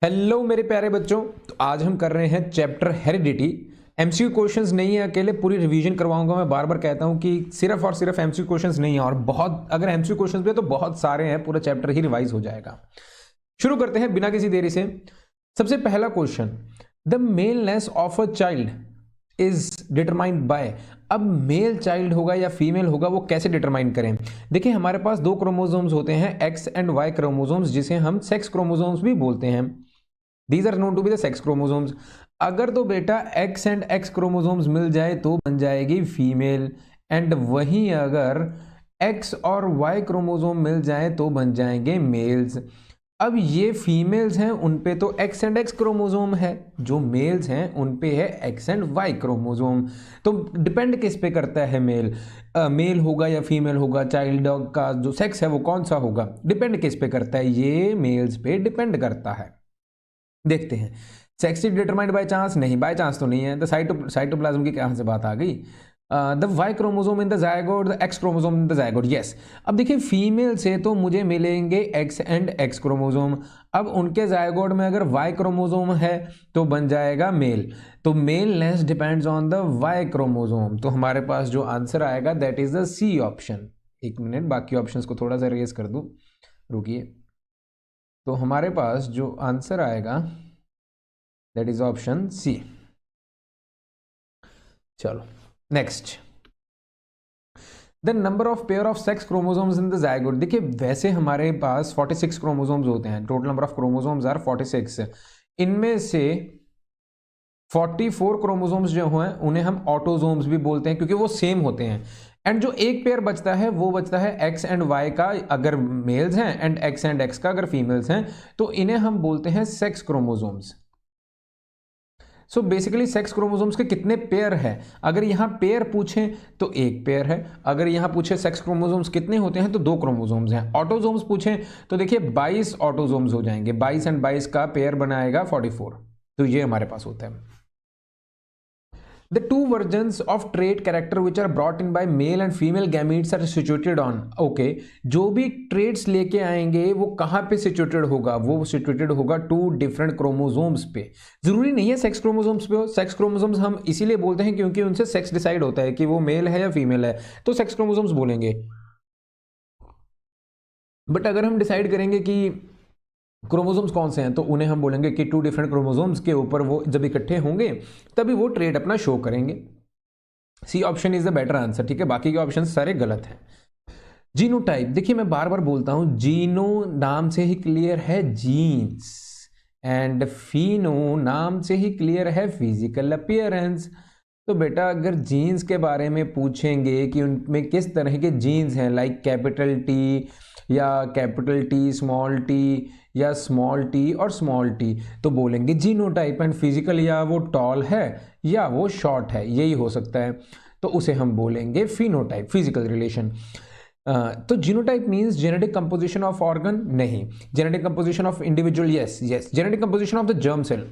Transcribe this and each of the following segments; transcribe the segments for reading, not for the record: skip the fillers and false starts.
Hello मेरे प्यारे बच्चों। तो आज हम कर रहे हैं चैप्टर हेरिडिटी। एमसीक्यू क्वेश्चंस नहीं है, अकेले पूरी रिवीजन करवाऊंगा। मैं बार बार कहता हूं कि सिर्फ और सिर्फ एमसीक्यू क्वेश्चंस नहीं है, और बहुत अगर एमसीक्यू क्वेश्चंस भी है तो बहुत सारे हैं, पूरा चैप्टर ही रिवाइज हो जाएगा। शुरू करते हैं बिना किसी देरी से। सबसे पहला question, the maleness of a child is determined by. अब मेल चाइल्ड होगा या फीमेल होगा वो कैसे डिटरमाइन करें। देखिए हमारे पास दो क्रोमोसोम्स होते हैं, एक्स एंड वाई क्रोमोसोम्स, जिसे हम सेक्स क्रोमोसोम्स भी बोलते हैं। These are known to be the sex chromosomes। अगर तो बेटा X एंड X क्रोमोसोम्स मिल जाए तो बन जाएगी फीमेल, एंड वहीं अगर X और Y क्रोमोसोम मिल जाए तो बन जाएंगे मेल्स। अब ये फीमेल्स हैं उन पे तो X एंड X क्रोमोसोम है, जो मेल्स हैं उन पे है X एंड Y क्रोमोसोम। तो डिपेंड किस पे करता है मेल होगा या फीमेल होगा, चाइल्ड का जो सेक्स है वो कौन सा होगा, डिपेंड किस पे करता है, ये मेल्स पे डिपेंड करता है। देखते हैं, sex is determined by chance, नहीं बाय चांस तो नहीं है। द साइटोप्लाज्म की कहां से बात आ गई। The Y chromosome in the zygote, the X chromosome in the zygote, yes. अब देखिए फीमेल से तो मुझे मिलेंगे एक्स एंड एक्स क्रोमोसोम। अब उनके जायगोट में अगर वाई क्रोमोसोम है तो बन जाएगा मेल। तो maleness depends on the Y chromosome. तो हमारे पास जो आंसर आएगा that is the C option. एक मिनट, बाकी ऑप्शंस को थोड़ा सा रेज कर दूं, रुकिए। तो हमारे पास जो आंसर आएगा दैट इज ऑप्शन सी। चलो next, the number of pair of sex chromosomes in the zygote. देखिए वैसे हमारे पास 46 क्रोमोसोम्स होते हैं, total number of chromosomes are 46। इनमें से 44 क्रोमोसोम्स जो हैं उन्हें हम ऑटोसोम्स भी बोलते हैं क्योंकि वो सेम होते हैं। एंड जो एक पेयर बचता है वो बचता है एक्स एंड वाई का अगर मेल्स हैं, एंड एक्स एंड एक्स का अगर फीमेल्स हैं, तो इन्हें हम बोलते हैं sex chromosomes. So basically sex chromosomes के कितने पेयर है, अगर यहां पेयर पूछें तो एक पेयर है, अगर यहां पूछे सेक्स क्रोमोसोम्स कितने होते हैं तो दो क्रोमोसोम्स हैं। ऑटोसोम्स पूछें तो देखिए 22 ऑटोसोम्स हो जाएंगे, 22 एंड 22 का पेयर बनाएगा 44। तो ये हमारे पास होता है। The two versions of trait character which are brought in by male and female gametes are situated on, okay, जो भी traits लेके आएंगे वो कहाँ पे situated होगा, वो situated होगा टू डिफरेंट क्रोमोसोम्स पे। जरूरी नहीं है सेक्स क्रोमोसोम्स पे हो, सेक्स क्रोमोसोम्स हम इसीलिए बोलते हैं क्योंकि उनसे सेक्स डिसाइड होता है कि वो मेल है या फीमेल है, तो सेक्स क्रोमोसोम्स बोलेंगे। बट अगर हम डिसाइड करेंगे कि क्रोमोसोम्स कौन से हैं तो उन्हें हम बोलेंगे कि टू डिफरेंट क्रोमोसोम्स के ऊपर वो जब इकट्ठे होंगे तभी वो ट्रेट अपना शो करेंगे। C option is the better answer, ठीक है, बाकी के ऑप्शन सारे गलत हैं। जीनोटाइप, देखिए मैं बार बार बोलता हूं, जीनो नाम से ही क्लियर है जीन्स, एंड फीनो नाम से ही क्लियर है फिजिकल अपीयरेंस। तो बेटा अगर जीन्स के बारे में पूछेंगे कि उनमें किस तरह के जीन्स हैं, लाइक कैपिटल टी या कैपिटल टी स्मॉल टी या स्मॉल टी और स्मॉल टी, तो बोलेंगे जीनोटाइप। एंड फिजिकल या वो टॉल है या वो शॉर्ट है, यही हो सकता है, तो उसे हम बोलेंगे फिनोटाइप, फिजिकल रिलेशन। तो genotype means genetic composition of organ, नहीं। Genetic composition of individual, yes yes. Genetic composition of the germ cell,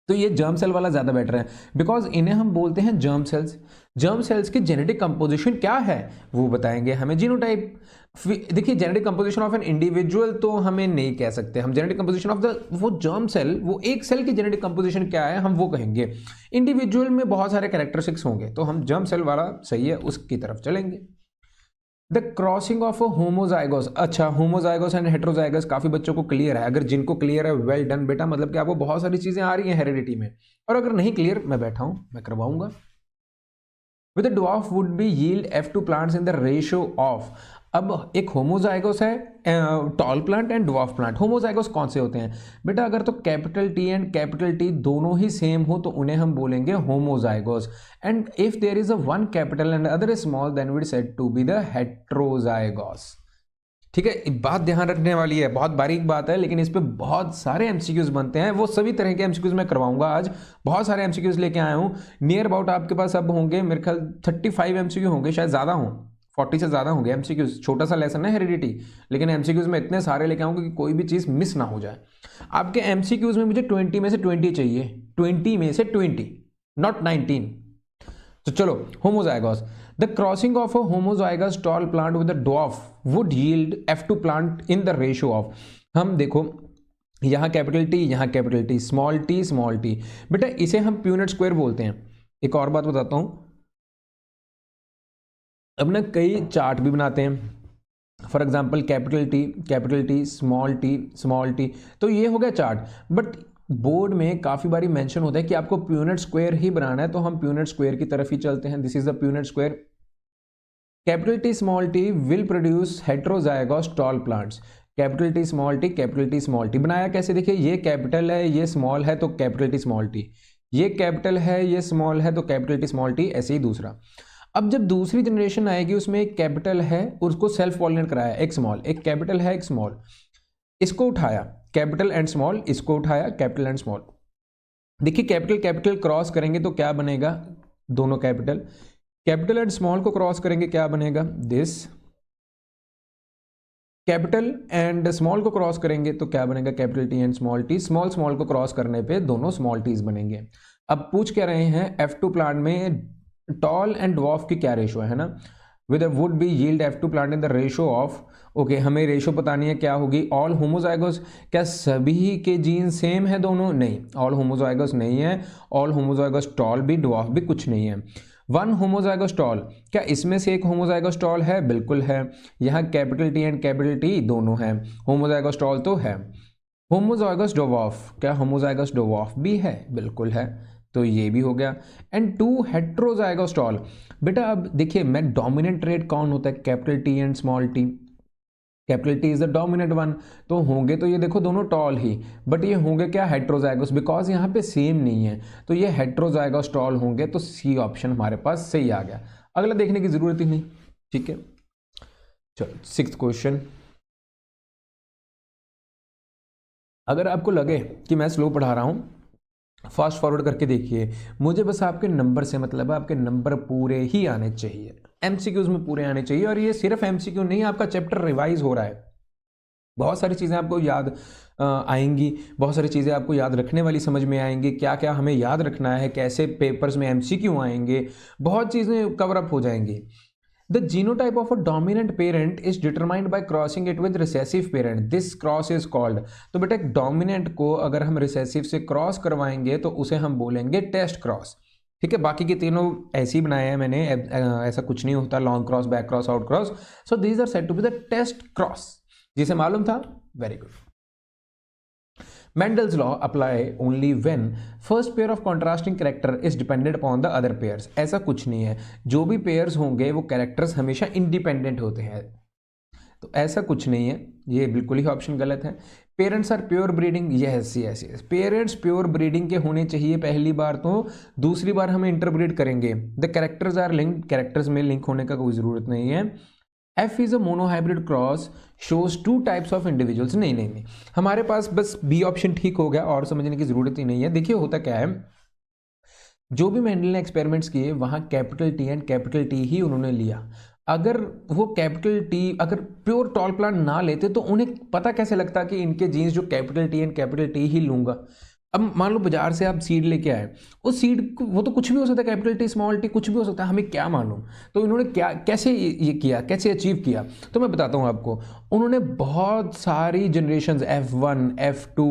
तो ये जर्म सेल वाला ज्यादा बेटर है बिकॉज इन्हें हम बोलते हैं जर्म सेल्स। जर्म सेल्स की जेनेटिक कंपोजिशन क्या है वो बताएंगे हमें जीनोटाइप। देखिए genetic composition of an individual तो हमें नहीं कह सकते हम, जेनेटिक कंपोजिशन ऑफ द वो जर्म सेल, वो एक सेल की जेनेटिक कंपोजिशन क्या है हम वो कहेंगे। इंडिविजुअल में बहुत सारे कैरेक्टरिस्टिक्स होंगे तो हम जर्म सेल वाला सही है उसकी तरफ चलेंगे। द क्रॉसिंग ऑफ अ होमोजाइगोस, अच्छा होमोजाइगोस एंड हेट्रोजाइगस काफी बच्चों को क्लियर है, अगर जिनको क्लियर है वेल डन बेटा, मतलब कि आपको बहुत सारी चीजें आ रही हैं हेरिडिटी में। और अगर नहीं क्लियर मैं बैठा हूं, मैं करवाऊंगा। With the dwarf would be yield F2 plants in the ratio of. अब एक होमोजाइगोस है tall plant and dwarf plant. Homozygous कौन से होते हैं बेटा, अगर तो capital T and capital T दोनों ही सेम हो तो उन्हें हम बोलेंगे homozygous. And if there is a one capital and other is small then we said to be the heterozygous. ठीक है, बात ध्यान रखने वाली है, बहुत बारीक बात है, लेकिन इस पे बहुत सारे एमसीक्यूज बनते हैं। वो सभी तरह के एमसीक्यूज मैं करवाऊंगा आज, बहुत सारे एमसीक्यूज लेके आया हूं। नियर अबाउट आपके पास अब होंगे मेरे ख्याल 35 एमसीक्यू होंगे, शायद ज्यादा हों, 40 से ज्यादा होंगे एमसीक्यूज। छोटा सा लेसन है हेरिडिटी, लेकिन एमसीक्यूज में इतने सारे लेके आऊंगा कि कोई भी चीज मिस ना हो जाए। आपके एमसीक्यूज में मुझे 20 में से 20 चाहिए, 20 में से 20, नॉट 19। तो चलो, homozygous, the crossing of a homozygous tall plant with a dwarf would yield F2 plant in the ratio of. हम देखो यहाँ कैपिटल टी, यहाँ capital T, small T small T. बेटा इसे हम प्यूनेट स्क्वायर बोलते हैं। एक और बात बताता हूँ, अब ना कई चार्ट भी बनाते हैं, for example capital T small T, तो ये हो गया चार्ट। बट बोर्ड में काफ़ी बारी मेंशन होता है कि आपको प्यूनेट स्क्वायर ही बनाना है, तो हम प्यूनेट स्क्वायर की तरफ ही चलते हैं। This is the Punnett square. Capital T small T will produce heterozygous tall plants. Capital T small T बनाया कैसे, देखिए ये कैपिटल है ये स्मॉल है तो कैपिटल टी स्मॉल टी, ये कैपिटल है ये स्मॉल है तो कैपिटल टी स्मॉल टी, ऐसे ही दूसरा। अब जब दूसरी जनरेशन आएगी उसमें एक कैपिटल है उसको सेल्फ पॉलिनेट कराया, एक स्मॉल, एक कैपिटल है एक स्मॉल, इसको उठाया कैपिटल एंड स्मॉल, इसको उठाया कैपिटल एंड स्मॉल। देखिए कैपिटल कैपिटल क्रॉस करेंगे तो क्या बनेगा, दोनों कैपिटल, कैपिटल एंड स्मॉल को क्रॉस करेंगे क्या बनेगा, दिस। कैपिटल एंड स्मॉल को क्रॉस करेंगे तो क्या बनेगा, capital T and small T. Small small को क्रॉस करने पे दोनों स्मॉल टीज बनेंगे। अब पूछ क्या रहे हैं, F2 प्लांट में टॉल एंड ड्वार्फ की क्या रेशो है ना, with would be yield F2 plant in the ratio of, okay हमें रेशो बतानी है क्या होगी, ऑल होमोजाइगोस। क्या सभी के जीन सेम है दोनों, नहीं, ऑल होमोजाइगोस नहीं है, ऑल होमोजाइगोस टॉल भी ड्वार्फ भी कुछ नहीं है। वन होमोजाइगोस टॉल, क्या इसमें से एक होमोजाइगोस टॉल है, बिल्कुल है। यहाँ capital T and capital T दोनों हैं, होमोजाइगोस टॉल तो है। होमोजाइगोस ड्वार्फ, क्या होमोजाइगोस ड्वार्फ भी है, बिल्कुल है, तो ये भी हो गया। एंड टू हेट्रोजाइगोस टॉल, बेटा अब देखिए मैं डोमिनेंट ट्रेट कौन होता है, capital T and small T, capital T is the dominant one, तो होंगे तो ये देखो दोनों टॉल ही, बट ये होंगे क्या हेट्रोजाइगोस, बिकॉज यहाँ पे सेम नहीं है, तो ये हेट्रोजाइगोस टॉल होंगे, तो सी ऑप्शन हमारे पास सही आ गया, अगला देखने की जरूरत ही नहीं। ठीक है, चलो 6th क्वेश्चन। अगर आपको लगे कि मैं स्लो पढ़ा रहा हूँ, फास्ट फॉरवर्ड करके देखिए, मुझे बस आपके नंबर से मतलब है, आपके नंबर पूरे ही आने चाहिए, एमसीक्यूज में पूरे आने चाहिए। और ये सिर्फ एमसीक्यू नहीं, आपका चैप्टर रिवाइज हो रहा है, बहुत सारी चीज़ें आपको याद आएंगी, बहुत सारी चीज़ें आपको याद रखने वाली समझ में आएंगी, क्या क्या हमें याद रखना है, कैसे पेपर्स में एमसीक्यू आएंगे, बहुत चीज़ें कवर अप हो जाएंगी। The genotype of a dominant parent is determined by crossing it with recessive parent. This cross is called. तो बेटा एक डोमिनेंट को अगर हम रिसेसिव से क्रॉस करवाएंगे तो उसे हम बोलेंगे टेस्ट क्रॉस। ठीक है, बाकी के तीनों ऐसे ही बनाए हैं मैंने, ऐसा कुछ नहीं होता, long cross, back cross, out cross. So these are said to be the test cross. जिसे मालूम था, very good. Mendel's law apply only when first pair of contrasting character is dependent upon the other pairs. ऐसा कुछ नहीं है, जो भी pairs होंगे वो कैरेक्टर्स हमेशा इंडिपेंडेंट होते हैं, तो ऐसा कुछ नहीं है, ये बिल्कुल ही ऑप्शन गलत है। Parents are pure breeding, yes yes yes, parents pure breeding के होने चाहिए पहली बार, तो दूसरी बार हम इंटरब्रीड करेंगे। The characters are linked, characters में लिंक होने का कोई ज़रूरत नहीं है। F is a monohybrid cross shows two types of individuals. नहीं, हमारे पास बस बी ऑप्शन ठीक हो गया, और समझने की जरूरत ही नहीं है। देखिए होता क्या है, जो भी मेंडल ने एक्सपेरिमेंट्स किए वहां capital T and capital T ही उन्होंने लिया। अगर वो कैपिटल टी अगर प्योर टॉल प्लांट ना लेते तो उन्हें पता कैसे लगता कि इनके जीन्स जो capital T and capital T ही लूंगा। अब मान लो बाजार से आप सीड लेके आए, उस सीड वो तो कुछ भी हो सकता है, कैपिटल टी स्मॉल टी कुछ भी हो सकता है, हमें क्या मालूम। तो इन्होंने क्या कैसे ये किया, कैसे अचीव किया, तो मैं बताता हूँ आपको। उन्होंने बहुत सारी जनरेशंस, F1 F2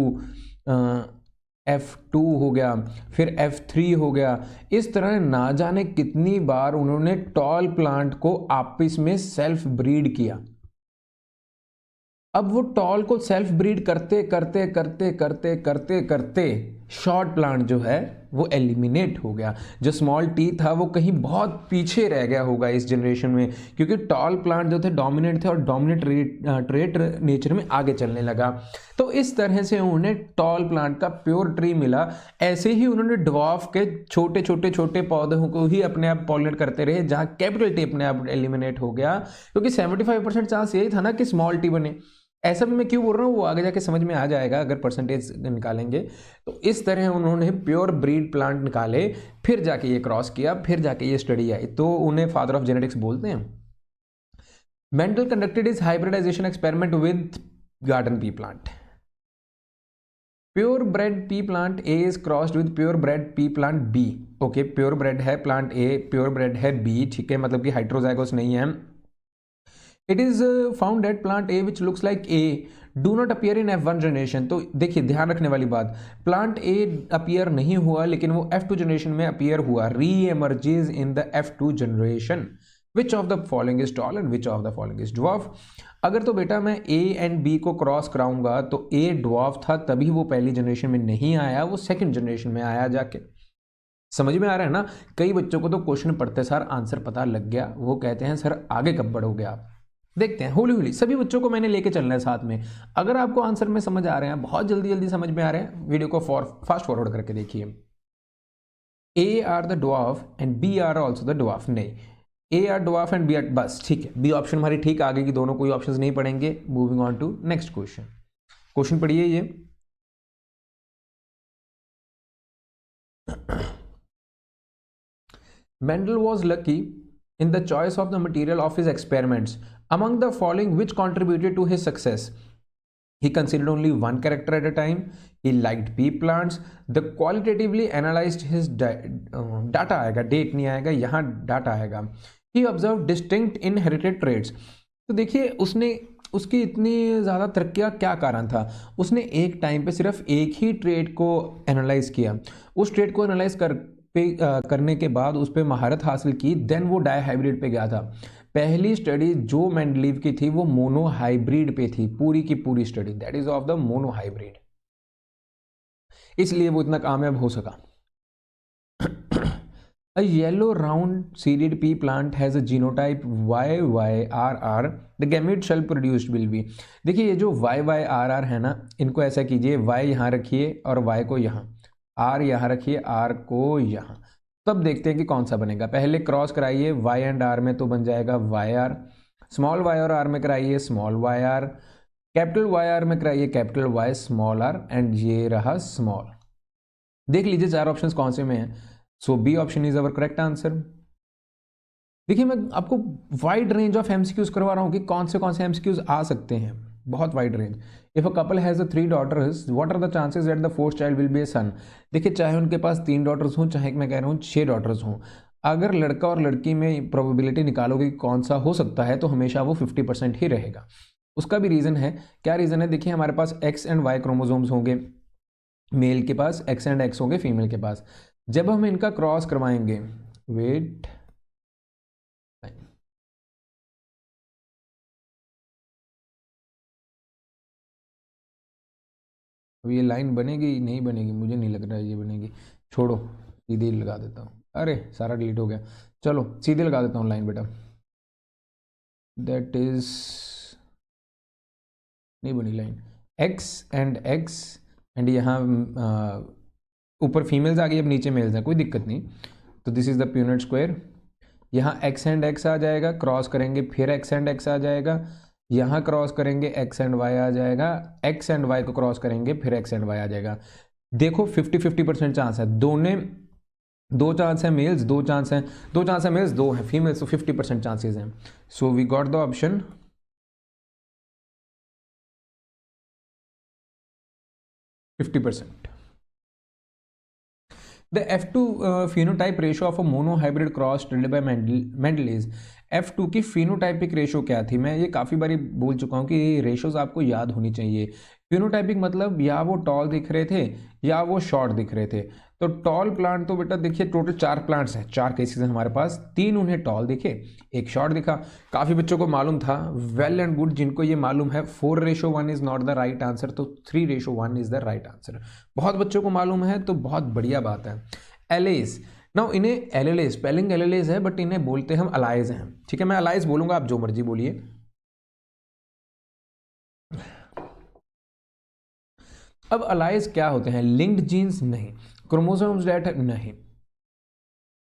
F2 हो गया, फिर F3 हो गया, इस तरह ना जाने कितनी बार उन्होंने टॉल प्लांट को आपस में सेल्फ ब्रीड किया। अब वो टॉल को सेल्फ ब्रीड करते करते करते करते करते करते शॉर्ट प्लांट जो है वो एलिमिनेट हो गया। जो स्मॉल टी था वो कहीं बहुत पीछे रह गया होगा इस जनरेशन में, क्योंकि टॉल प्लांट जो थे डोमिनेंट थे और डोमिनेंट ट्रेट नेचर में आगे चलने लगा। तो इस तरह से उन्हें टॉल प्लांट का प्योर ट्री मिला। ऐसे ही उन्होंने ड्वार्फ के छोटे छोटे छोटे पौधों को ही अपने आप पॉलिनेट करते रहे, जहाँ कैपिटल टी अपने आप एलिमिनेट हो गया, क्योंकि 75% चांस यही था ना कि स्मॉल टी बने। ऐसा भी मैं क्यों बोल रहा हूँ वो आगे जाके समझ में आ जाएगा अगर परसेंटेज निकालेंगे। तो इस तरह उन्होंने प्योर ब्रीड प्लांट निकाले, फिर जाके ये क्रॉस किया, फिर जाके ये स्टडी आई, तो उन्हें फादर ऑफ जेनेटिक्स बोलते हैं। Mendel conducted is hybridization experiment with garden pea plant. Pure bred pea plant A is crossed with pure bred pea plant B. Okay, pure bred है प्लांट ए, प्योर ब्रेड है B, ठीक है, मतलब कि हाइड्रोजाइगोस नहीं है। It is found that plant A which looks like A do not appear in F1 generation. तो देखिए ध्यान रखने वाली बात, प्लांट ए अपीयर नहीं हुआ लेकिन वो F2 जनरेशन में अपीयर हुआ, re emerges in the F2 generation. Which of the following is tall and which of the following is dwarf. अगर तो बेटा मैं ए एंड बी को क्रॉस कराऊंगा तो ए ड्वार्फ था, तभी वो पहली जनरेशन में नहीं आया, वो सेकंड जनरेशन में आया जाके। समझ में आ रहा है ना। कई बच्चों को तो क्वेश्चन पढ़ते सार आंसर पता लग गया, वो कहते हैं सर आगे कब बढ़ोगे आप। देखते हैं होली होली सभी बच्चों को मैंने लेके चलना है साथ में। अगर आपको आंसर में समझ आ रहे हैं, बहुत जल्दी जल्दी समझ में आ रहे हैं, वीडियो को फास्ट फॉरवर्ड करके देखिए। A are the dwarf and B are also the dwarf. नहीं, A are dwarf and B are, बस ठीक है, बी ऑप्शन हमारी ठीक आगे की दोनों कोई ऑप्शंस नहीं पढ़ेंगे। Moving on to next question. Question पढ़िए ये। Mendel was lucky in the choice of the material of his experiments. Among the following, which contributed to his success? He considered only one character at a time. He liked pea plants. The qualitatively analyzed his data आएगा, date नहीं आएगा, यहाँ data आएगा. He observed distinct inherited traits. तो देखिए उसने उसकी इतनी ज़्यादा तरक्कियाँ क्या कारण था, उसने एक टाइम पे सिर्फ एक ही ट्रेड को एनालाइज किया, उस ट्रेड को एनालाइज करने के बाद उस पर महारत हासिल की, देन वो डाई हाइब्रिड पे गया था। पहली स्टडी जो मेंडलीव की थी वो मोनो हाइब्रिड पे थी, पूरी की पूरी study that is of the mono hybrid, इसलिए वो इतना कामयाब हो सका। A yellow round seeded pea plant has a genotype YYRR. The gamete shell produced will be. देखिए ये जो YYRR है ना, इनको ऐसा कीजिए, Y यहाँ रखिए और Y को यहाँ, R यहाँ रखिए, R को यहाँ, तब देखते हैं कि कौन सा बनेगा। पहले क्रॉस कराइए Y एंड R में, तो बन जाएगा YR। स्मॉल y और R में कराइए स्मॉल YR, कैपिटल YR में कराइए capital Y small R, and ये रहा स्मॉल। देख लीजिए चार ऑप्शंस कौन से में हैं। So B option is our correct answer. देखिए मैं आपको वाइड रेंज ऑफ एमसीक्यूज करवा रहा हूँ कि कौन से एमसीक्यूज आ सकते हैं, बहुत wide range. If a couple has 3 daughters, what are the chances that the fourth child will be a son. देखिए चाहे उनके पास 3 daughters हों, चाहे मैं कह रहा हूँ 6 daughters हों, अगर लड़का और लड़की में प्रोबेबिलिटी निकालोगे कि कौन सा हो सकता है, तो हमेशा वो 50% ही रहेगा। उसका भी रीज़न है। क्या रीज़न है? देखिए हमारे पास एक्स एंड वाई क्रोमोजोम्स होंगे मेल के पास, एक्स एंड एक्स होंगे फीमेल के पास। जब हम इनका क्रॉस करवाएंगे, वेट, अब ये लाइन बनेगी नहीं बनेगी, मुझे नहीं लग रहा है ये बनेगी, छोड़ो सीधे ही लगा देता हूँ। अरे सारा डिलीट हो गया, चलो सीधे लगा देता हूँ लाइन बेटा। दैट इज नहीं बनी लाइन, एक्स एंड यहाँ ऊपर फीमेल्स आ गई, अब नीचे मेल्स हैं, कोई दिक्कत नहीं। तो this is the Punnett square. यहाँ एक्स एंड एक्स आ जाएगा, क्रॉस करेंगे फिर एक्स एंड एक्स आ जाएगा, यहाँ क्रॉस करेंगे एक्स एंड वाई आ जाएगा, एक्स एंड वाई को क्रॉस करेंगे फिर एक्स एंड वाई आ जाएगा। देखो 50-50% चांस है, दो चांस है मेल्स, दो चांस है मेल्स, दो है फीमेल्स, तो 50% चांसेस हैं। So we got the option 50%। The F2 phenotype ratio of a monohybrid cross studied by Mendel is, F2 की phenotypic ratio क्या थी? मैं ये काफ़ी बारी बोल चुका हूँ कि ये रेशोज आपको याद होनी चाहिए। फिनोटाइपिक मतलब या वो टॉल दिख रहे थे या वो शॉर्ट दिख रहे थे। तो टॉल प्लांट तो बेटा देखिए टोटल 4 प्लांट्स हैं, 4 केसेस हैं हमारे पास, 3 उन्हें टॉल दिखे, 1 शॉर्ट दिखा। काफ़ी बच्चों को मालूम था, वेल एंड गुड। जिनको ये मालूम है 4:1 is not the right answer, तो 3:1 इज़ द राइट आंसर। बहुत बच्चों को मालूम है तो बहुत बढ़िया बात है। एलेज, नाउ इन्हें एलेलेज, स्पेलिंग एलेलेज है बट इन्हें बोलते हम अलाइज हैं, ठीक है। मैं अलाइज बोलूँगा, आप जो मर्जी बोलिए। अब अलाइज क्या होते हैं? लिंक्ड जीन्स नहीं, क्रोमोसोम्स डेट नहीं।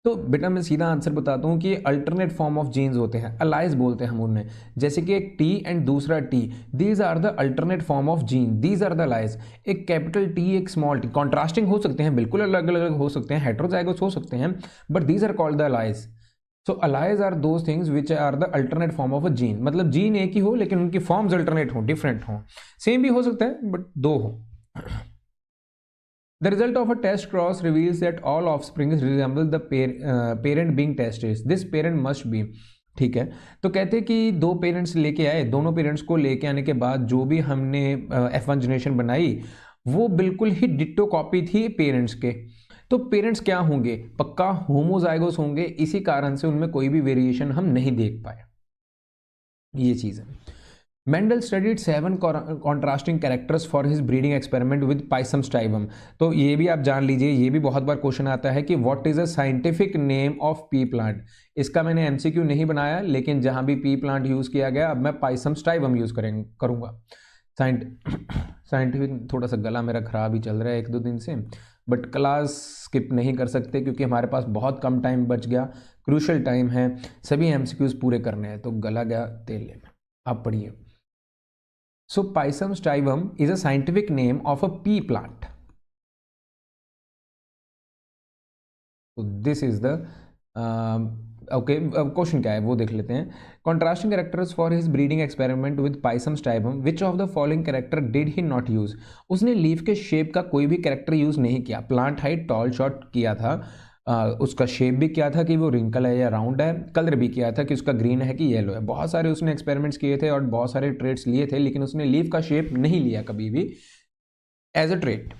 तो बेटा मैं सीधा आंसर बताता हूँ कि अल्टरनेट फॉर्म ऑफ जीन्स होते हैं, अलाइज बोलते हैं हम उन्हें। जैसे कि एक टी एंड दूसरा T, these are the alternate form of gene, these are the alleles. एक कैपिटल टी एक स्मॉल टी, कॉन्ट्रास्टिंग हो सकते हैं, बिल्कुल अलग अलग हो सकते हैं, हेट्रोजाइगोस हो सकते हैं, but these are called the alleles. So alleles are those things which are the alternate form of a gene, मतलब जीन एक ही हो लेकिन उनकी फॉर्म्स अल्टरनेट हो, डिफरेंट हो, सेम भी हो सकता है बट 2 हो। The result of a test cross reveals that all offspring resemble the parent being tested. This parent must be, ठीक है। तो कहते हैं कि दो पेरेंट्स लेके आए, दोनों पेरेंट्स को लेके आने के बाद जो भी हमने F1 जनरेशन बनाई वो बिल्कुल ही डिट्टो कॉपी थी पेरेंट्स के। तो पेरेंट्स क्या होंगे, पक्का होमोजाइगोस होंगे, इसी कारण से उनमें कोई भी वेरिएशन हम नहीं देख पाए, ये चीज है। Mendel studied 7 contrasting characters for his breeding experiment with Pisum sativum. तो ये भी आप जान लीजिए, ये भी बहुत बार क्वेश्चन आता है कि what is a scientific name of P plant. इसका मैंने एमसीक्यू नहीं बनाया, लेकिन जहां भी पी प्लांट यूज किया गया अब मैं पाइसम स्टाइवम यूज करूंगा। साइंटिफिक थोड़ा सा गला मेरा खराब ही चल रहा है 1-2 दिन से, बट क्लास स्किप नहीं कर सकते क्योंकि हमारे पास बहुत कम टाइम बच गया, क्रूशल टाइम है, सभी एमसीक्यूज पूरे करने हैं, तो गला गया तेल लेना। आप पढ़िए। So Pisum stivum is a scientific name of a pea plant. So this is the okay. अब क्वेश्चन क्या है वो देख लेते हैं। Contrasting characters for his breeding experiment with Pisum stivum, which of the following character did he not use? उसने leaf के shape का कोई भी कैरेक्टर यूज नहीं किया। प्लांट हाइट टॉल शॉर्ट किया था, उसका शेप भी किया था कि वो रिंकल है या राउंड है, कलर भी किया था कि उसका ग्रीन है कि येलो है। बहुत सारे उसने एक्सपेरिमेंट्स किए थे और बहुत सारे ट्रेड्स लिए थे, लेकिन उसने लीफ का शेप नहीं लिया कभी भी एज अ ट्रेड।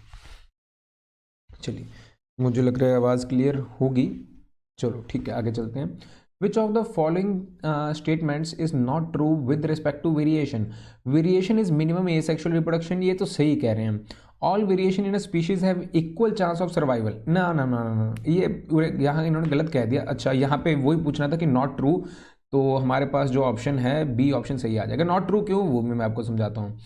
चलिए, मुझे लग रहा है आवाज़ क्लियर होगी। चलो ठीक है, आगे चलते हैं। Which of the following statements is not true with respect to variation? Variation is minimum asexual reproduction, ये तो सही कह रहे हैं। All variation in a species have equal chance of survival। ना ना ना ना, ये यहाँ इन्होंने गलत कह दिया। अच्छा, यहाँ पे वही पूछना था कि नॉट ट्रू, तो हमारे पास जो ऑप्शन है बी ऑप्शन सही आ जाएगा। नॉट ट्रू क्यों, वो मैं आपको समझाता हूँ।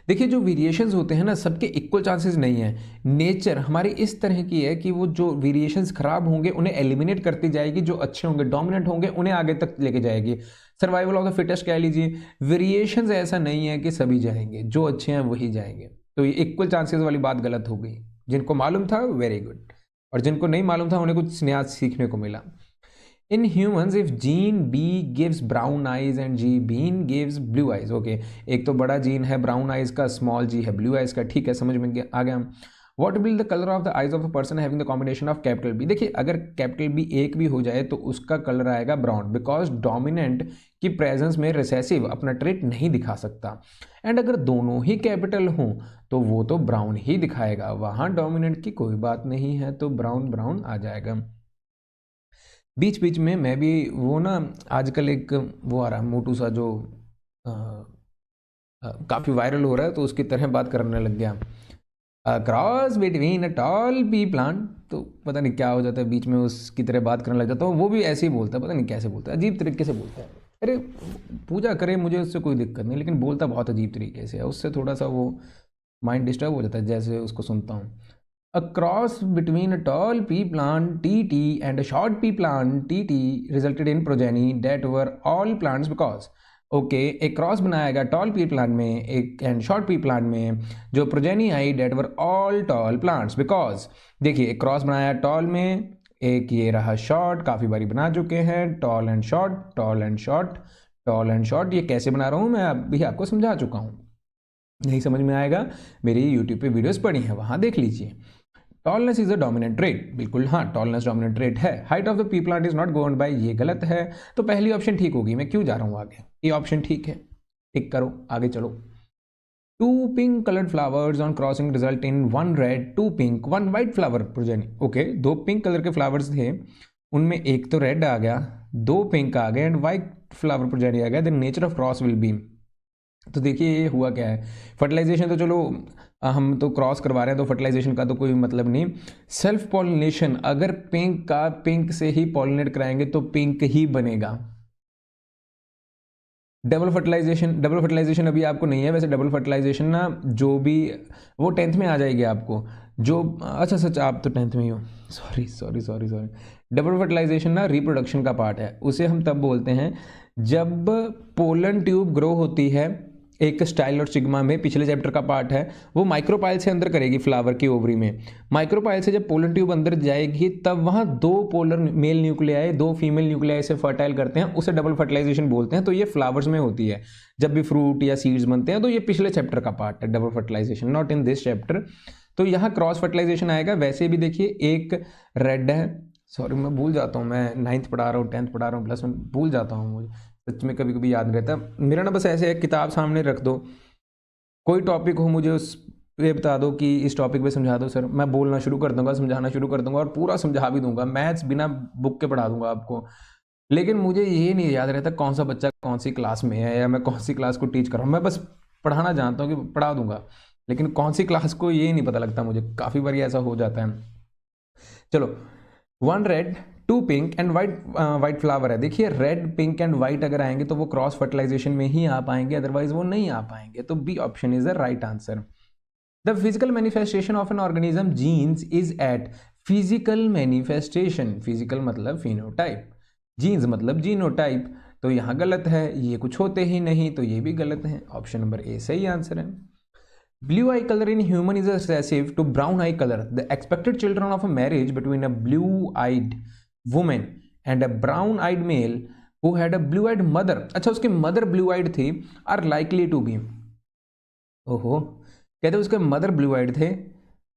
देखिए, जो वेरिएशंस होते हैं ना, सबके इक्वल चांसेस नहीं है। नेचर हमारी इस तरह की है कि वो जो वेरिएशंस खराब होंगे उन्हें एलिमिनेट करती जाएगी, जो अच्छे होंगे डोमिनेंट होंगे उन्हें आगे तक लेके जाएगी। सर्वाइवल ऑफ द फिटेस्ट कह लीजिए। वेरिएशंस ऐसा नहीं है कि सभी जाएंगे, जो अच्छे हैं वही जाएंगे। तो ये इक्वल चांसेस वाली बात गलत हो गई। जिनको मालूम था वेरी गुड, और जिनको नहीं मालूम था उन्हें कुछ नया सीखने को मिला। In humans, if gene B gives brown eyes and G bean gives blue eyes, okay, एक तो बड़ा जीन है brown eyes का, small g है blue eyes का, ठीक है, समझ में आ गया। What will the color of the eyes of a person having the combination of capital B? देखिए, अगर कैपिटल B एक भी हो जाए तो उसका कलर आएगा ब्राउन, बिकॉज डोमिनेंट की प्रेजेंस में रिसेसिव अपना ट्रेट नहीं दिखा सकता। एंड अगर दोनों ही कैपिटल हों तो वो तो ब्राउन ही दिखाएगा, वहाँ डोमिनेंट की कोई बात नहीं है, तो ब्राउन ब्राउन आ जाएगा। बीच बीच में मैं भी वो ना, आजकल एक वो आ रहा है मोटू सा, जो काफ़ी वायरल हो रहा है, तो उसकी तरह बात करने लग गया। Cross between a tall P plant, तो पता नहीं क्या हो जाता है, बीच में उसकी तरह बात करने लग जाता हूँ। वो भी ऐसे ही बोलता है, पता नहीं कैसे बोलता है, अजीब तरीके से बोलता है। अरे पूजा करे, मुझे उससे कोई दिक्कत नहीं, लेकिन बोलता बहुत अजीब तरीके से है, उससे थोड़ा सा वो माइंड डिस्टर्ब हो जाता है जैसे उसको सुनता हूँ। A cross between a tall pea plant TT and a short pea plant TT resulted in progeny that were all plants because एक क्रॉस बनाया गया टॉल पी प्लांट में एक एंड शॉर्ट पी प्लांट में, जो progeny I date were all tall plants because. देखिए, एक cross बनाया टॉल में, एक ये रहा शॉर्ट, काफ़ी बारी बना चुके हैं, tall and short, tall and short, tall and short. ये कैसे बना रहा हूँ मैं अभी आपको समझा चुका हूँ, नहीं समझ में आएगा मेरी यूट्यूब पे वीडियोस पड़ी हैं, वहाँ देख लीजिए। Tallness is a dominant trait, बिल्कुल हाँ, टॉलनेस डोमिनेंट ट्रेट है। Height of the P plant is not governed bye, ये गलत है, तो पहली ऑप्शन ठीक होगी। मैं क्यों जा रहा हूँ आगे, ये ऑप्शन ठीक है, टिक करो, आगे चलो। 2 pink colored flowers on crossing result in 1 red 2 pink 1 white flower progeny। Okay, 2 pink colour के फ्लावर्स थे, उनमें एक तो रेड आ गया, 2 पिंक आ गए एंड वाइट फ्लावर प्रोजेनी आ गया, the nature of cross will be. तो देखिए ये हुआ क्या है, फर्टिलाइजेशन तो चलो हम तो क्रॉस करवा रहे हैं, तो फर्टिलाइजेशन का तो कोई मतलब नहीं। सेल्फ पॉलिनेशन, अगर पिंक का पिंक से ही पॉलिनेट कराएंगे तो पिंक ही बनेगा। डबल फर्टिलाइजेशन अभी आपको नहीं है, वैसे डबल फर्टिलाइजेशन ना जो भी वो 10th में आ जाएगी आपको, जो अच्छा सच आप तो 10th में ही हो, सॉरी। डबल फर्टिलाइजेशन ना रिप्रोडक्शन का पार्ट है, उसे हम तब बोलते हैं जब पोलन ट्यूब ग्रो होती है एक स्टाइल और सिग्मा में, पिछले चैप्टर का पार्ट है, वो माइक्रोपाइल से अंदर करेगी फ्लावर की ओवरी में। माइक्रोपाइल से जब पोलन ट्यूब अंदर जाएगी तब वहाँ 2 polar male nuclei 2 female nuclei से फर्टाइल करते हैं, उसे डबल फर्टिलाइजेशन बोलते हैं। तो ये फ्लावर्स में होती है, जब भी फ्रूट या सीड्स बनते हैं, तो ये पिछले चैप्टर का पार्ट है double fertilization, not in this chapter. तो यहाँ क्रॉस फर्टिलाइजेशन आएगा। वैसे भी देखिए, एक रेड है सॉरी मैं भूल जाता हूँ, मैं 9th पढ़ा रहा हूँ, 10th पढ़ा रहा हूँ, +1 भूल जाता हूँ, मुझे सच में कभी कभी याद नहीं रहता मेरा ना। बस ऐसे एक किताब सामने रख दो, कोई टॉपिक हो मुझे उस ये बता दो कि इस टॉपिक पे समझा दो सर, मैं बोलना शुरू कर दूंगा, समझाना शुरू कर दूंगा और पूरा समझा भी दूंगा, मैथ्स बिना बुक के पढ़ा दूंगा आपको। लेकिन मुझे ये नहीं याद रहता कौन सा बच्चा कौन सी क्लास में है या मैं कौन सी क्लास को टीच कर रहा हूँ। मैं बस पढ़ाना जानता हूँ कि पढ़ा दूंगा, लेकिन कौन सी क्लास को ये नहीं पता लगता मुझे, काफ़ी बार ऐसा हो जाता है। चलो, 1 red 2 pink and white flower है। देखिए रेड पिंक एंड वाइट अगर आएंगे तो वो क्रॉस फर्टिलाइजेशन में ही आ पाएंगे, अदरवाइज वो नहीं आ पाएंगे। तो B option is the right answer. The physical manifestation of an organism genes is at physical manifestation, physical मतलब फिनोटाइप, जीन्स मतलब जीनोटाइप, तो यहाँ गलत है, ये कुछ होते ही नहीं, तो ये भी गलत है। ऑप्शन नंबर ए सही आंसर है। Blue eye color in human is recessive to brown eye color. The expected children of a marriage between a blue-eyed woman and a brown-eyed male who had a blue-eyed mother, अच्छा उसकी mother blue-eyed थी, are likely to be, ओहो कहते उसके mother blue-eyed थे,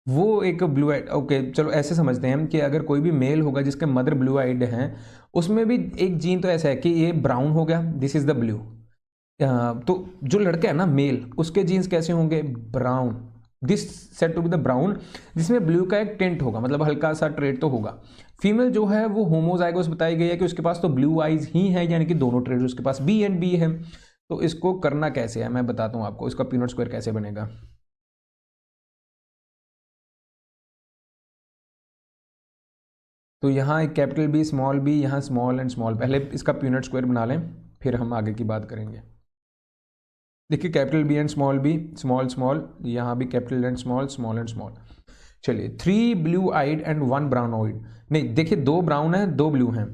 वो एक blue eyed, okay चलो ऐसे समझते हैं हम कि अगर कोई भी मेल होगा जिसके मदर ब्लू आइड हैं, उसमें भी एक जीन तो ऐसा है कि ये ब्राउन हो गया, दिस इज द ब्लू। तो जो लड़का है ना मेल, उसके जीन्स कैसे होंगे, brown, this set to be the brown, जिसमें ब्लू का एक टेंट होगा, मतलब हल्का सा ट्रेड तो होगा। फीमेल जो है वो होमोजाइगोस बताई गई है कि उसके पास तो ब्लू आइज ही है, यानी कि दोनों ट्रेड उसके पास बी एंड बी है। तो इसको करना कैसे है मैं बताता हूँ आपको, इसका पीनट स्क्वायर कैसे बनेगा। तो यहाँ एक कैपिटल बी स्मॉल बी, यहाँ स्मॉल एंड स्मॉल, पहले इसका पीनट स्क्वायर बना लें फिर हम आगे की बात करेंगे। देखिए capital B and small B, small small, यहाँ भी capital and small, small and small. चलिए 3 blue eyed and 1 brown eyed, नहीं देखिए 2 ब्राउन है 2 ब्लू हैं,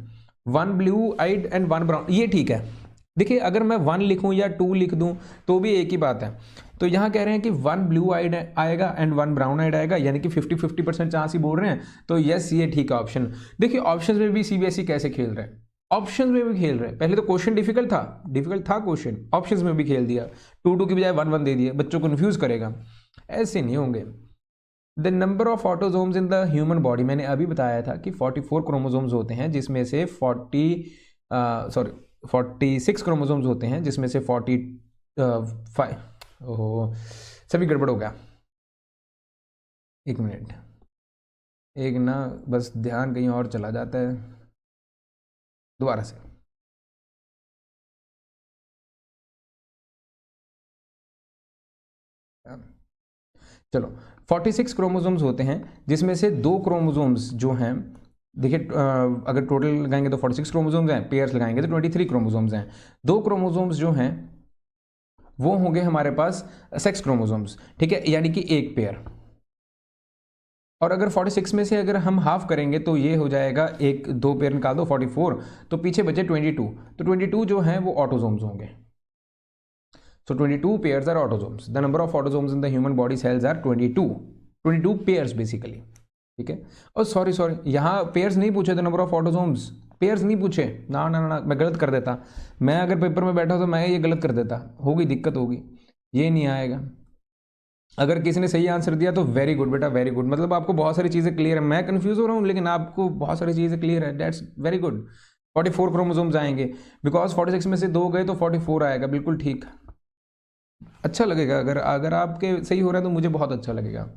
1 ब्लू आइड एंड 1 ब्राउन, ये ठीक है। देखिए अगर मैं 1 लिखूं या 2 लिख दूं तो भी एक ही बात है। तो यहाँ कह रहे हैं कि 1 ब्लू आइड आएगा एंड 1 ब्राउन आइड आएगा, यानी कि 50-50% चांस ही बोल रहे हैं, तो यस ये ठीक है ऑप्शन। देखिए ऑप्शन में भी सीबीएसई कैसे खेल रहे हैं, ऑप्शंस में भी खेल रहे हैं। पहले तो क्वेश्चन डिफिकल्ट था क्वेश्चन, ऑप्शंस में भी खेल दिया, 2 की बजाय 1 दे दिया, बच्चों को कंफ्यूज करेगा, ऐसे नहीं होंगे। The number of autosomes in the human body, मैंने अभी बताया था कि 44 क्रोमोजोम्स होते हैं, जिसमें से 46 क्रोमोजोम्स होते हैं, जिसमें से 45, ओहो सभी गड़बड़ हो गया, एक मिनट, एक ना बस ध्यान कहीं और चला जाता है, दोबारा से। चलो 46 क्रोमोसोम्स होते हैं, जिसमें से 2 क्रोमोसोम्स जो हैं, देखिए अगर टोटल लगाएंगे तो 46 क्रोमोसोम्स हैं, पेयर्स लगाएंगे तो 23 क्रोमोसोम्स हैं। 2 क्रोमोसोम्स जो हैं वो होंगे हमारे पास सेक्स क्रोमोसोम्स, ठीक है, यानी कि एक पेयर। और अगर 46 में से अगर हम हाफ करेंगे तो ये हो जाएगा, एक 2 पेयर निकाल दो 44, तो पीछे बचे 22, तो 22 जो हैं वो ऑटोसोम्स होंगे। So 22 pairs are autosomes. The number of autosomes in the human body cells are 22 pairs basically. ठीक है। और सॉरी यहाँ पेयर्स नहीं पूछे, the number of autosomes pairs नहीं पूछे, ना मैं गलत कर देता, मैं अगर पेपर में बैठा तो मैं ये गलत कर देता, होगी दिक्कत होगी, ये नहीं आएगा। अगर किसी ने सही आंसर दिया तो वेरी गुड बेटा, वेरी गुड, मतलब आपको बहुत सारी चीज़ें क्लियर है, मैं कंफ्यूज हो रहा हूँ लेकिन आपको बहुत सारी चीज़ें क्लियर है, दैट्स वेरी गुड। 44 क्रोमोसोम्स आएंगे, बिकॉज 46 में से 2 गए तो 44 आएगा, बिल्कुल ठीक, अच्छा लगेगा। अगर आपके सही हो रहा है तो मुझे बहुत अच्छा लगेगा।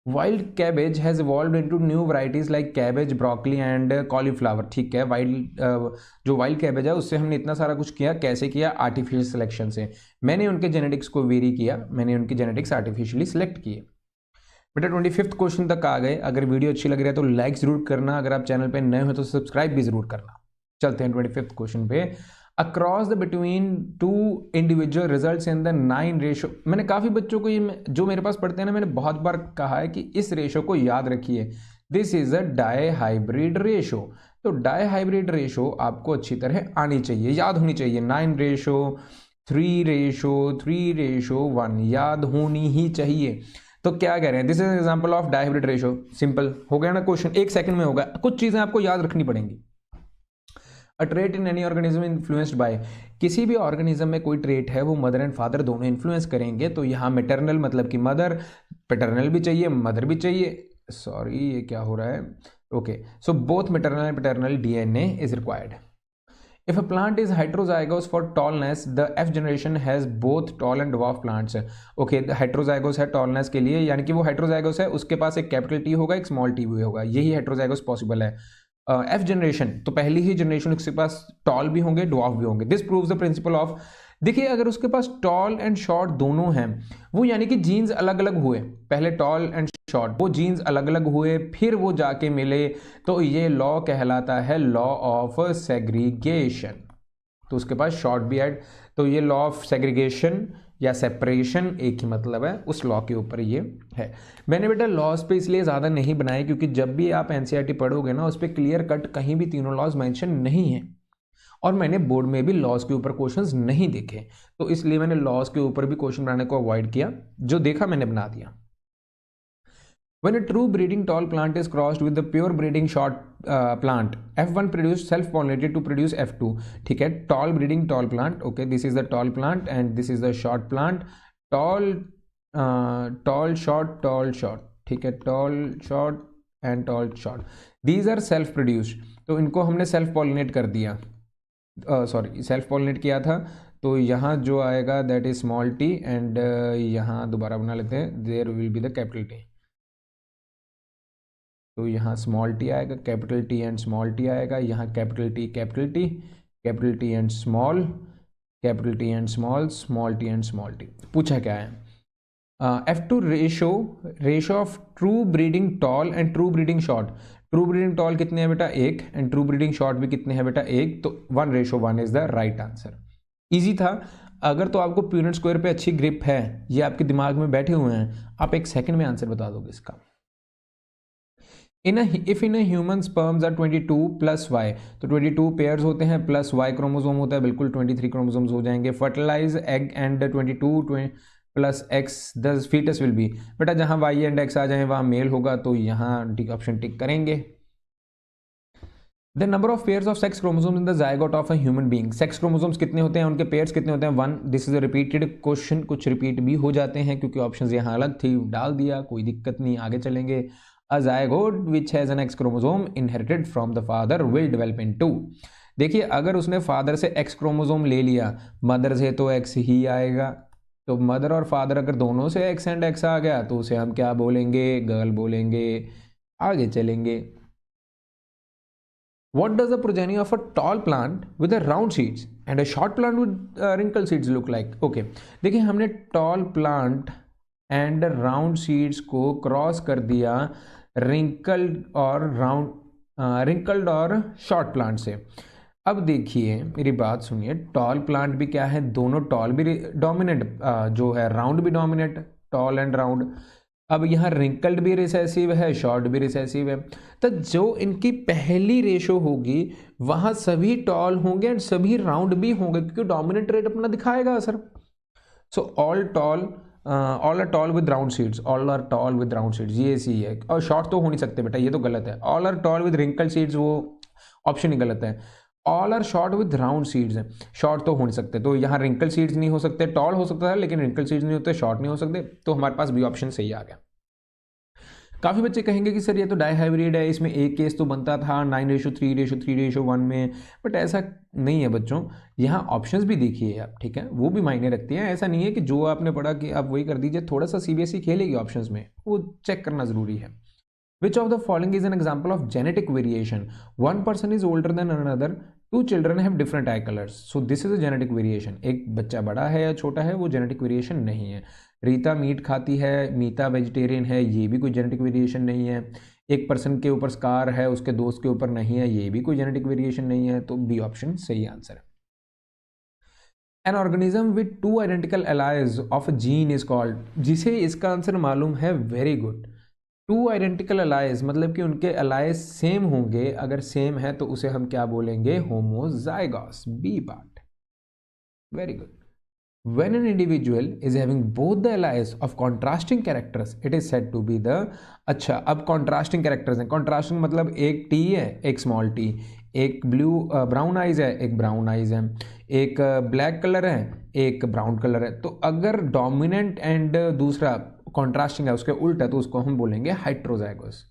Wild cabbage has evolve into new varieties like cabbage, broccoli and cauliflower, ठीक है। जो वाइल्ड कैबेज है उससे हमने इतना सारा कुछ किया, कैसे किया, आर्टिफिशियल सिलेक्शन से। मैंने उनके जेनेटिक्स को वेरी किया, मैंने उनकी जेनेटिक्स आर्टिफिशियली सिलेक्ट किए। बेटा 25th क्वेश्चन तक आ गए। अगर वीडियो अच्छी लग रही है तो लाइक जरूर करना, अगर आप चैनल पे नए हो तो सब्सक्राइब भी जरूर करना। चलते हैं 25th क्वेश्चन पे। Across the between 2 individual results in the 9 ratio, मैंने काफ़ी बच्चों को ये जो मेरे पास पढ़ते हैं ना, मैंने बहुत बार कहा है कि इस रेशो को याद रखिए, this is a di hybrid ratio. तो डाई हाइब्रिड रेशो आपको अच्छी तरह आनी चाहिए, याद होनी चाहिए। 9:3:3:1 याद होनी ही चाहिए। तो क्या कह रहे हैं, this is example of di hybrid ratio, simple हो गया ना क्वेश्चन, 1 सेकंड में होगा। कुछ चीज़ें आपको याद रखनी पड़ेंगी। अ trait in any organism influenced by, किसी भी ऑर्गेनिज्म में कोई ट्रेट है वो मदर एंड फादर दोनों इन्फ्लुएंस करेंगे। तो यहाँ मैटरनल मतलब कि मदर, पैटर्नल भी चाहिए, मदर भी चाहिए, सॉरी ये क्या हो रहा है, Okay, so both maternal and paternal DNA is required. If a plant is heterozygous for tallness, the F generation has both tall and dwarf plants. Okay, heterozygous है tallness के लिए, यानी कि वो heterozygous है, उसके पास एक कैपिटल टी होगा, एक स्मॉल टी भी होगा, यही heterozygous पॉसिबल है. एफ जनरेशन तो पहली ही जनरेशन उसके पास टॉल भी होंगे, ड्वार्फ भी होंगे. This proves the principle of, देखिए अगर उसके पास टॉल एंड शॉर्ट दोनों हैं, वो यानी कि जीन्स अलग अलग हुए, पहले टॉल एंड शॉर्ट, वो जीन्स अलग अलग हुए, फिर वो जाके मिले, तो ये लॉ कहलाता है लॉ ऑफ सेग्रीगेशन. तो उसके पास शॉर्ट भी ऐड, तो ये लॉ ऑफ सेग्रीगेशन या सेपरेशन एक ही मतलब है, उस लॉ के ऊपर ये है. मैंने बेटा लॉज पे इसलिए ज़्यादा नहीं बनाए क्योंकि जब भी आप एनसीईआरटी पढ़ोगे ना, उस पर क्लियर कट कहीं भी तीनों लॉज मेंशन नहीं है, और मैंने बोर्ड में भी लॉज के ऊपर क्वेश्चंस नहीं देखे, तो इसलिए मैंने लॉज के ऊपर भी क्वेश्चन बनाने को अवॉइड किया, जो देखा मैंने बना दिया. When a true breeding tall plant is crossed with the pure breeding short plant, F1 produced self-pollinated to produce F2. ठीक है, tall breeding tall plant. Okay, this is the tall plant and this is the short plant. Tall, short. ठीक है, tall, short and tall, short. These are self-produced. तो इनको हमने self-pollinate कर दिया. self-pollinate किया था. तो यहाँ जो आएगा that is small t and यहाँ दोबारा बना लेते हैं, there will be the capital T. तो यहाँ स्मॉल टी आएगा, capital T and small T आएगा, यहाँ capital T and small, capital T and small, small T and small T. पूछा क्या है? F2 ratio of true breeding tall and true breeding short. True breeding tall कितने हैं बेटा? 1, and true breeding short भी कितने हैं बेटा? 1. तो 1:1 is the right answer. Easy था. अगर तो आपको प्यूनेट स्क्वायर पे अच्छी ग्रिप है, ये आपके दिमाग में बैठे हुए हैं, आप एक सेकंड में आंसर बता दोगे इसका. if in a human sperms are 22 plus y, तो 22 पेयर्स होते हैं प्लस y क्रोमोसोम होता है, बिल्कुल 23 क्रोमोसोम्स हो जाएंगे. Fertilize egg and 22 plus x the fetus will be. बेटा जहां y एंड x आ जाए वहां मेल होगा, तो यहाँ ऑप्शन टिक करेंगे. The number of pairs of sex chromosomes in the zygote of a human being. Sex chromosomes कितने होते हैं, उनके पेयर्स कितने होते हैं? 1. This is a repeated question, कुछ रिपीट भी हो जाते हैं क्योंकि ऑप्शंस यहाँ अलग थी, डाल दिया, कोई दिक्कत नहीं, आगे चलेंगे. A zygote which has an X chromosome inherited from the father will develop into. देखिए अगर उसने फादर से X क्रोमोसोम ले लिया, मदर से तो X ही आएगा, तो मदर और फादर अगर दोनों से X एंड X आ गया तो उसे हम क्या बोलेंगे? गर्ल बोलेंगे. आगे चलेंगे. What does the progeny of a tall plant with a round seeds and a short plant with wrinkled seeds look like? Okay, देखिए हमने tall plant and round seeds को क्रॉस कर दिया रिंकल्ड और शॉर्ट प्लांट से. अब देखिए मेरी बात सुनिए, टॉल प्लांट भी क्या है? दोनों टॉल भी डोमिनेंट जो है, राउंड भी डोमिनेंट, टॉल एंड राउंड. अब यहाँ रिंकल्ड भी रिसेसिव है, शॉर्ट भी रिसेसिव है, तो जो इनकी पहली रेशो होगी वहाँ सभी टॉल होंगे एंड सभी राउंड भी होंगे, क्योंकि डोमिनेंट रेट अपना दिखाएगा sir. So all are tall with round seeds, all are tall with round seeds, ये सी है. और शॉर्ट तो हो नहीं सकते बेटा, ये तो गलत है. All are tall with wrinkle seeds, वो ऑप्शन ही गलत है. All are short with round seeds है, शॉर्ट तो हो नहीं सकते, तो यहाँ रिंकल सीड्स नहीं हो सकते. टॉल हो सकता है लेकिन रिंकल सीड्स नहीं होते, शॉर्ट नहीं हो सकते, तो हमारे पास बी ऑप्शन सही आ गया. काफ़ी बच्चे कहेंगे कि सर ये तो डाई हाइब्रिड है, इसमें एक केस तो बनता था 9:3:3:1 में, बट ऐसा नहीं है बच्चों. यहाँ ऑप्शंस भी देखिए आप, ठीक है, वो भी मायने रखते हैं. ऐसा नहीं है कि जो आपने पढ़ा कि आप वही कर दीजिए, थोड़ा सा सीबीएसई खेलेगी ऑप्शंस में, वो चेक करना जरूरी है. Which of the following is an example of genetic variation? One person is older than another. Two children have different eye colors. So this is a genetic variation. एक बच्चा बड़ा है या छोटा है, वो genetic variation नहीं है. रीता मीट खाती है, मीता वेजिटेरियन है, ये भी कोई genetic variation नहीं है. एक पर्सन के ऊपर स्कार है, उसके दोस्त के ऊपर नहीं है, ये भी कोई genetic variation नहीं है. तो बी ऑप्शन सही आंसर है. An organism with two identical allies of a gene is called. जिसे इसका आंसर मालूम है, very good. Two identical alleles मतलब कि उनके अलाइज सेम होंगे, अगर सेम है तो उसे हम क्या बोलेंगे? Homozygous. B part, very good. When an individual is having both the alleles of contrasting characters, it is said to be the. अच्छा, अब कॉन्ट्रास्टिंग कैरेक्टर्स हैं. कॉन्ट्रास्टिंग मतलब एक टी है, एक स्मॉल टी, एक ब्राउन आइज है, एक ब्राउन आइज है, एक ब्लैक कलर है, एक ब्राउन कलर है. तो अगर डोमिनेंट एंड दूसरा कॉन्ट्रास्टिंग है, उसके उल्टा, तो उसको हम बोलेंगे हाइट्रोजाइगस.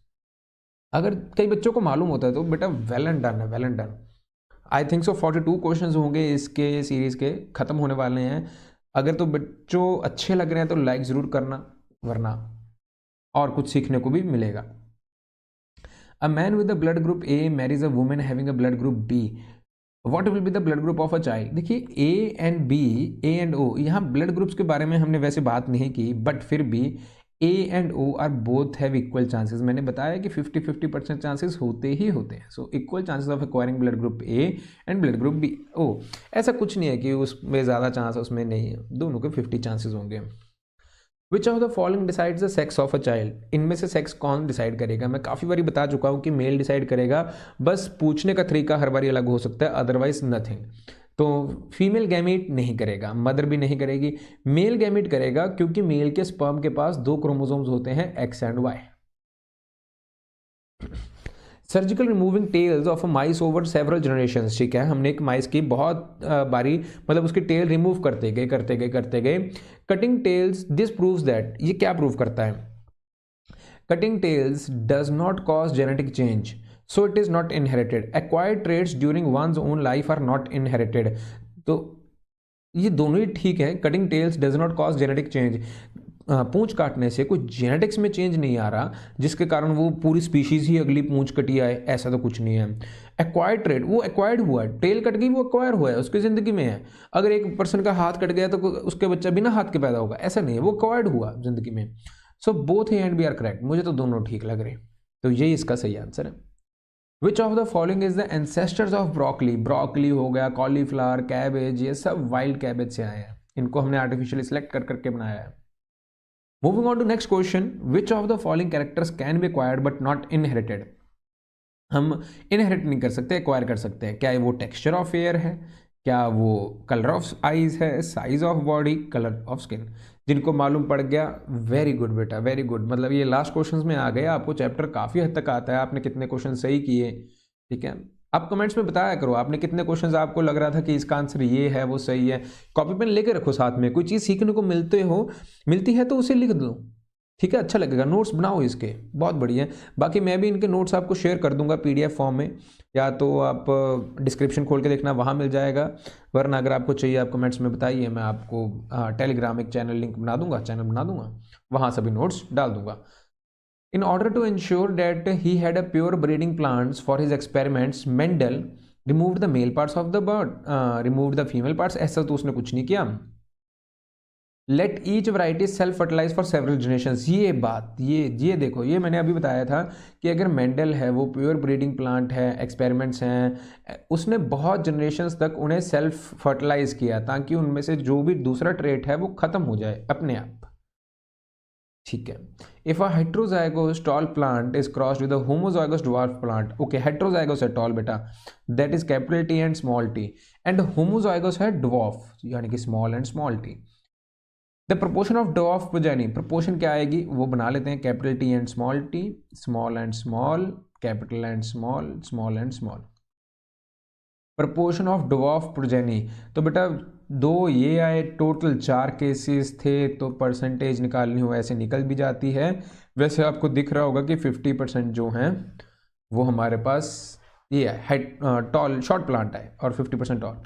अगर कई बच्चों को मालूम होता है तो बेटा वेल एंड डन है, well and done. I think so 42 questions होंगे इसके सीरीज़ के, ख़त्म होने वाले हैं। अगर तो बच्चों अच्छे लग रहे हैं तो लाइक ज़रूर करना, वरना और कुछ सीखने को भी मिलेगा। A man with the blood group A marries a women having a blood group B, what will be the blood group of a child. देखिए A and B, A and O, यहाँ ब्लड ग्रुप्स के बारे में हमने वैसे बात नहीं की, बट फिर भी A and O are both have equal chances. मैंने बताया कि 50-50% चांसेस होते ही होते हैं। So equal chances of acquiring blood group A and blood group B. ओ ऐसा कुछ नहीं है कि उसमें ज़्यादा चांस उसमें नहीं है, दोनों के 50 चांसेस होंगे। विच of the following decides the sex of a child, इनमें से सेक्स कौन डिसाइड करेगा। मैं काफ़ी बारी बता चुका हूँ कि मेल डिसाइड करेगा, बस पूछने का तरीका हर बारी अलग हो सकता है, अदरवाइज नथिंग। तो फीमेल गैमीट नहीं करेगा, मदर भी नहीं करेगी, मेल गैमीट करेगा, क्योंकि मेल के स्पर्म के पास 2 क्रोमोसोम्स होते हैं, X and Y. Surgical removing tails of a mice over several generations, ठीक है, हमने एक माइस की बहुत बारी मतलब उसकी टेल रिमूव करते गए। Cutting tails, this proves that, ये क्या प्रूव करता है, cutting tails does not cause genetic change, so it is not inherited. Acquired traits during one's own life are not inherited. तो ये दोनों ही ठीक है, cutting tails does not cause genetic change, पूंछ काटने से कोई जेनेटिक्स में चेंज नहीं आ रहा जिसके कारण वो पूरी स्पीशीज ही अगली पूंछ कटी आए, ऐसा तो कुछ नहीं है। एक्वायर्ड ट्रेड, वो एक्वायर्ड हुआ है, टेल कट गई वो एक्वायर हुआ है, उसकी ज़िंदगी में है। अगर एक पर्सन का हाथ कट गया तो उसके बच्चा बिना हाथ के पैदा होगा, ऐसा नहीं है, वो एक्वायर्ड हुआ ज़िंदगी में। So both A and B are correct, मुझे तो दोनों ठीक लग रहे हैं, तो यही इसका सही आंसर है। विच of the following is the ancestors of broccoli, broccoli हो गया, कॉलीफ्लावर, कैबेज, ये सब वाइल्ड कैबेज से आए हैं, इनको हमने आर्टिफिशियली सिलेक्ट कर करके बनाया है। Moving on to next question, which of the following characters can be acquired but not inherited? हम इनहेरिट नहीं कर सकते, एक्वायर कर सकते हैं। क्या वो टेक्सचर ऑफ एयर है, क्या वो कलर ऑफ आईज है, size of body, colour of skin. जिनको मालूम पड़ गया वेरी गुड बेटा, वेरी गुड, मतलब ये लास्ट क्वेश्चंस में आ गया, आपको चैप्टर काफ़ी हद तक आता है, आपने कितने क्वेश्चन सही किए, ठीक है। आप कमेंट्स में बताया करो आपने कितने क्वेश्चंस आपको लग रहा था कि इसका आंसर ये है, वो सही है। कॉपी पेन लेके रखो साथ में, कोई चीज़ सीखने को मिलती है तो उसे लिख दो, ठीक है, अच्छा लगेगा। नोट्स बनाओ इसके, बहुत बढ़िया। बाकी मैं भी इनके नोट्स आपको शेयर कर दूंगा PDF फॉर्म में, या तो आप डिस्क्रिप्शन खोल के देखना, वहाँ मिल जाएगा, वरना अगर आपको चाहिए आप कमेंट्स में बताइए, मैं आपको टेलीग्राम एक चैनल बना दूंगा, वहाँ सभी नोट्स डाल दूंगा। In order to ensure that he had a pure breeding plants for his experiments, Mendel removed the male parts of the bird, removed the female parts। ऐसा तो उसने कुछ नहीं किया। Let each variety self fertilize for several generations। ये बात, ये देखो, ये मैंने अभी बताया था कि अगर मेंडल है, वो प्योर ब्रीडिंग प्लांट है, एक्सपेरिमेंट्स हैं, उसने बहुत जनरेशंस तक उन्हें सेल्फ फर्टिलाइज किया ताकि उनमें से जो भी दूसरा ट्रेट है वो खत्म हो जाए अपने आप, ठीक है। If a heterozygous tall plant is crossed with a homozygous dwarf plant, okay, heterozygous है टॉल बेटा, that is capital T and small T, and homozygous है ड्वार्फ यानी कि small and small T. The proportion of dwarf progeny, proportion क्या आएगी वो बना लेते हैं, capital T and small T, small and small, capital and small, small and small. Proportion of dwarf progeny, तो बेटा 2 ये आए, टोटल 4 केसेस थे, तो परसेंटेज निकालनी हो ऐसे निकल भी जाती है। वैसे आपको दिख रहा होगा कि 50% जो हैं वो हमारे पास ये है टॉल शॉर्ट प्लांट है और 50% टॉल।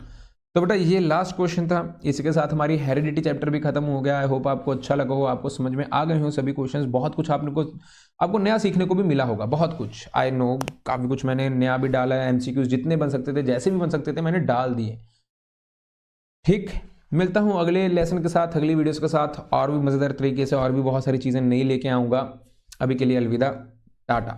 तो बेटा ये लास्ट क्वेश्चन था, इसी के साथ हमारी हेरिडिटी चैप्टर भी खत्म हो गया। आई होप आपको अच्छा लगा हो, आपको समझ में आ गए हो सभी क्वेश्चंस, बहुत कुछ आपको नया सीखने को भी मिला होगा, बहुत कुछ। आई नो काफ़ी कुछ मैंने नया भी डाला है, MCQs जितने बन सकते थे, जैसे भी बन सकते थे मैंने डाल दिए, ठीक। मिलता हूँ अगले लेसन के साथ, अगली वीडियोस के साथ, और भी मज़ेदार तरीके से और भी बहुत सारी चीज़ें नई लेके आऊँगा। अभी के लिए अलविदा, टाटा।